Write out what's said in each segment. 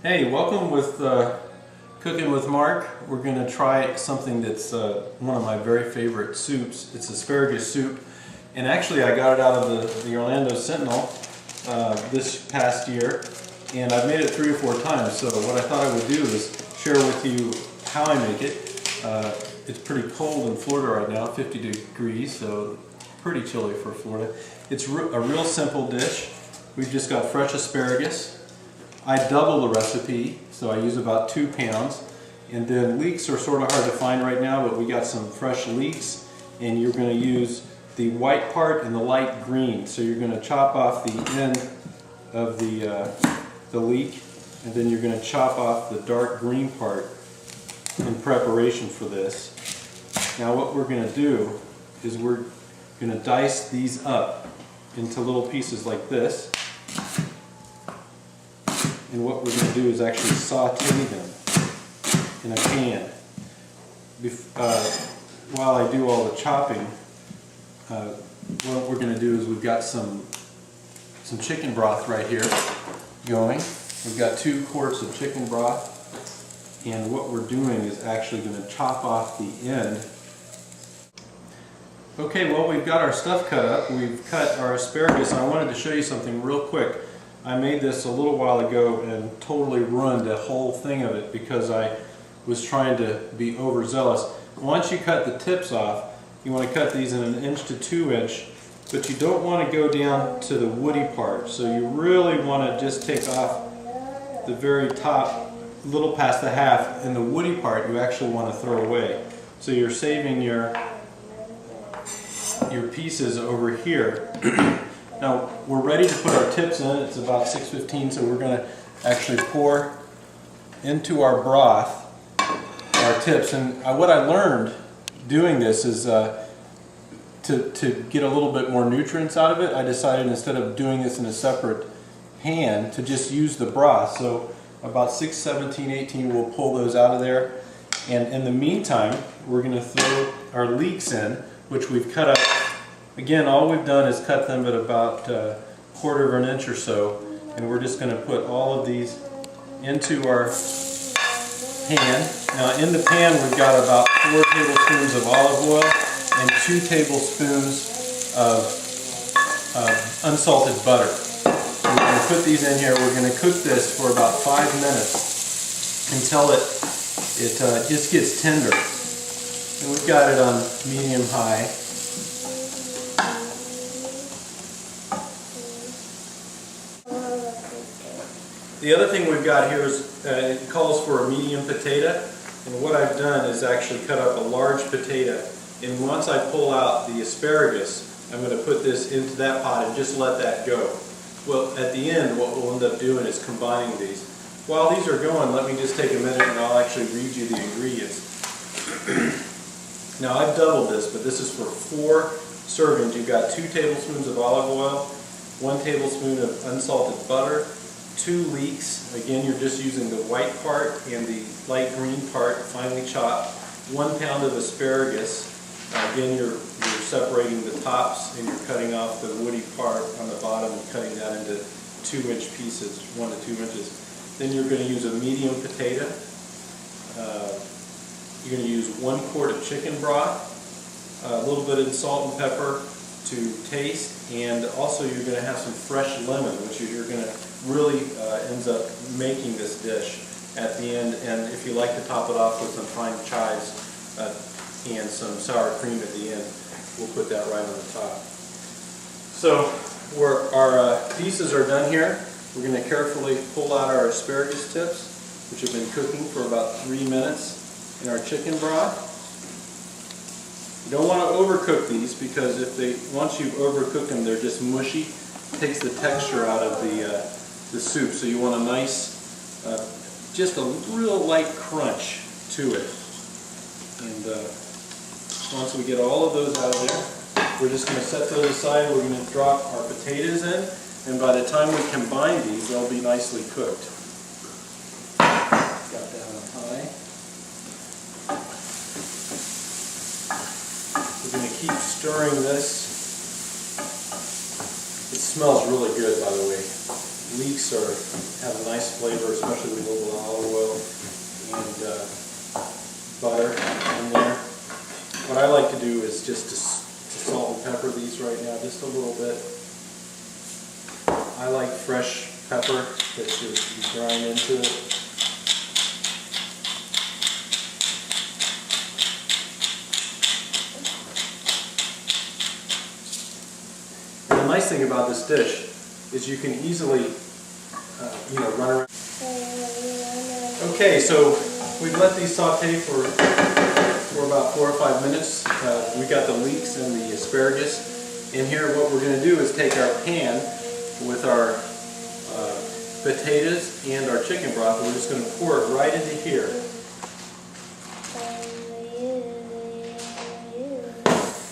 Hey, welcome with Cooking with Mark. We're going to try something that's one of my very favorite soups. It's asparagus soup, and actually I got it out of the Orlando Sentinel this past year, and I've made it 3 or 4 times. So what I thought I would do is share with you how I make it. It's pretty cold in Florida right now, 50 degrees, so pretty chilly for Florida. It's a real simple dish. We've just got fresh asparagus. I double the recipe, so I use about 2 pounds. And then leeks are sort of hard to find right now, but we got some fresh leeks, and you're going to use the white part and the light green. So you're going to chop off the end of the leek, and then you're going to chop off the dark green part in preparation for this. Now what we're going to do is we're going to dice these up into little pieces like this. And what we're going to do is actually saute them in a pan. While I do all the chopping, what we're going to do is we've got some chicken broth right here going. We've got 2 quarts of chicken broth, and what we're doing is actually going to chop off the end. Okay, well, we've got our stuff cut up. We've cut our asparagus, and I wanted to show you something real quick. I made this a little while ago and totally ruined the whole thing of it because I was trying to be overzealous. Once you cut the tips off, you want to cut these in 1 inch to 2 inch, but you don't want to go down to the woody part. So you really want to just take off the very top, a little past the half, and the woody part you actually want to throw away. So you're saving your pieces over here. Now we're ready to put our tips in. It's about 6:15, so we're going to actually pour into our broth our tips. And what I learned doing this is to get a little bit more nutrients out of it, I decided instead of doing this in a separate pan to just use the broth. So about 6, 17, 18 we'll pull those out of there. And in the meantime, we're going to throw our leeks in, which we've cut up. Again, all we've done is cut them at about 1/4 of an inch or so, and we're just going to put all of these into our pan. Now in the pan we've got about 4 tablespoons of olive oil and 2 tablespoons of unsalted butter. So we're going to put these in here. We're going to cook this for about 5 minutes until it just gets tender. And we've got it on medium-high. The other thing we've got here is, it calls for a medium potato, and what I've done is actually cut up a large potato. And once I pull out the asparagus, I'm going to put this into that pot and just let that go. Well, at the end, what we'll end up doing is combining these. While these are going, let me just take a minute and I'll actually read you the ingredients. Now I've doubled this, but this is for 4 servings. You've got 2 tablespoons of olive oil, 1 tablespoon of unsalted butter, 2 leeks, again you're just using the white part and the light green part finely chopped, 1 pound of asparagus, again you're separating the tops and you're cutting off the woody part on the bottom and cutting that into 2-inch pieces, 1 to 2 inches. Then you're going to use a medium potato, you're going to use 1 quart of chicken broth, a little bit of salt and pepper to taste, and also you're going to have some fresh lemon, which you're going to really ends up making this dish at the end. And if you like to top it off with some fine chives and some sour cream at the end, we'll put that right on the top. So our pieces are done here. We're going to carefully pull out our asparagus tips, which have been cooking for about 3 minutes in our chicken broth. You don't want to overcook these because once you've overcooked them, they're just mushy. It takes the texture out of the soup. So you want a nice, just a real light crunch to it. And once we get all of those out of there, we're just going to set those aside. We're going to drop our potatoes in, and by the time we combine these, they'll be nicely cooked. Got that on high. We're going to keep stirring this. It smells really good, by the way. leeks have a nice flavor, especially with a little olive oil and butter in there. What I like to do is just to salt and pepper these right now, just a little bit. I like fresh pepper that you grind into it. And the nice thing about this dish is you can easily, run around. Okay, so we've let these saute for about 4 or 5 minutes. We got the leeks and the asparagus in here. What we're going to do is take our pan with our potatoes and our chicken broth, and we're just going to pour it right into here.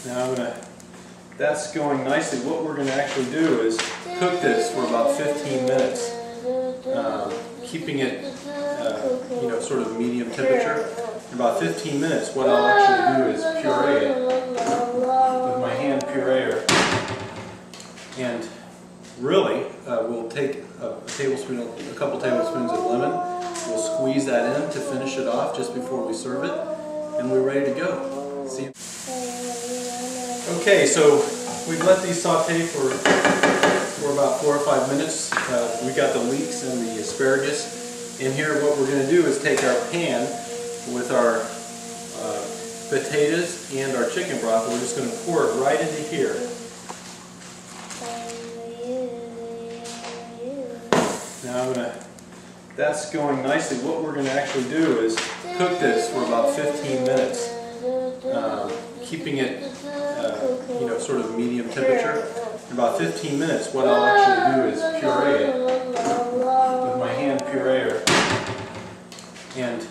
Now that's going nicely. What we're going to actually do is cook this for about 15 minutes, keeping it sort of medium temperature. In about 15 minutes, what I'll actually do is puree it with my hand pureer. And really, we'll take a couple tablespoons of lemon. We'll squeeze that in to finish it off just before we serve it, and we're ready to go. See? Okay, so we've let these saute for about 4 or 5 minutes. We got the leeks and the asparagus in here. What we're going to do is take our pan with our potatoes and our chicken broth, and we're just going to pour it right into here. Now that's going nicely. What we're going to actually do is cook this for about 15 minutes, keeping it sort of medium temperature. In about 15 minutes, what I'll actually do is puree it with my hand pureer. And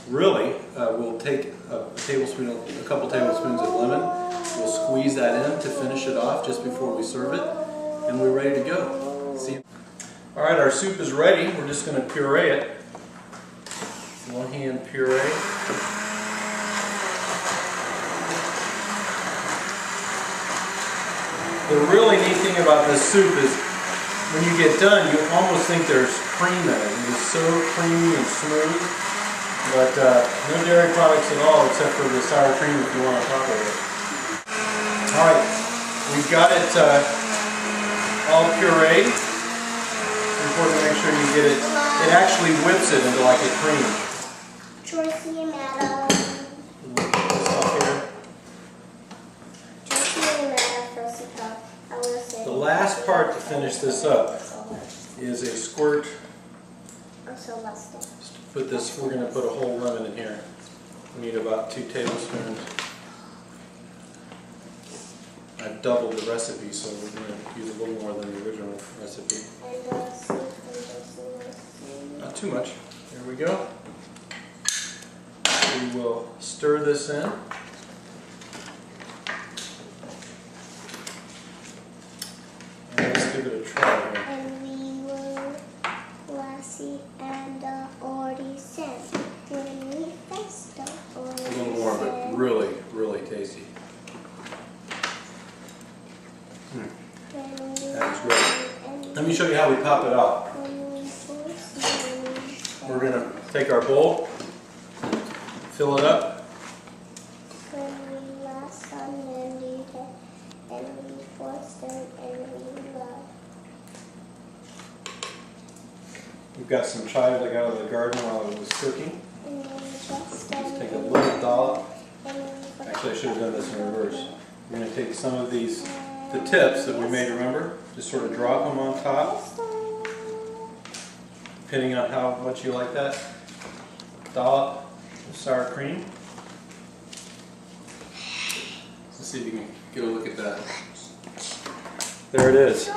really, we'll take a couple tablespoons of lemon. We'll squeeze that in to finish it off just before we serve it, and we're ready to go. See? All right, our soup is ready. We're just going to puree it. One hand puree. The really neat thing about this soup is when you get done, you almost think there's cream in it. It is so creamy and smooth, but no dairy products at all except for the sour cream if you want on top of it. All right, we've got it all pureed. It's important to make sure you get it. It actually whips it into like a cream. Tracy and Adam. The last part to finish this up is a squirt. We're going to put a whole lemon in here. We need about 2 tablespoons. I've doubled the recipe, so we're going to use a little more than the original recipe. Not too much. There we go. We will stir this in. Give it a try here. And we were glassy and already sent. When we fest A little more, but really, really tasty. That is great. Let me show you how we pop it out. We're going to take our bowl, fill it up. We've got some chives I got out of the garden while it was cooking. Just take a little dollop. Actually, I should have done this in reverse. We're going to take some of the tips that we made, remember? Just sort of drop them on top, depending on how much you like that. Dollop of sour cream. Let's see if you can get a look at that. There it is.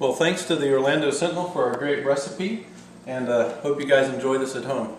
Well, thanks to the Orlando Sentinel for a great recipe, and hope you guys enjoy this at home.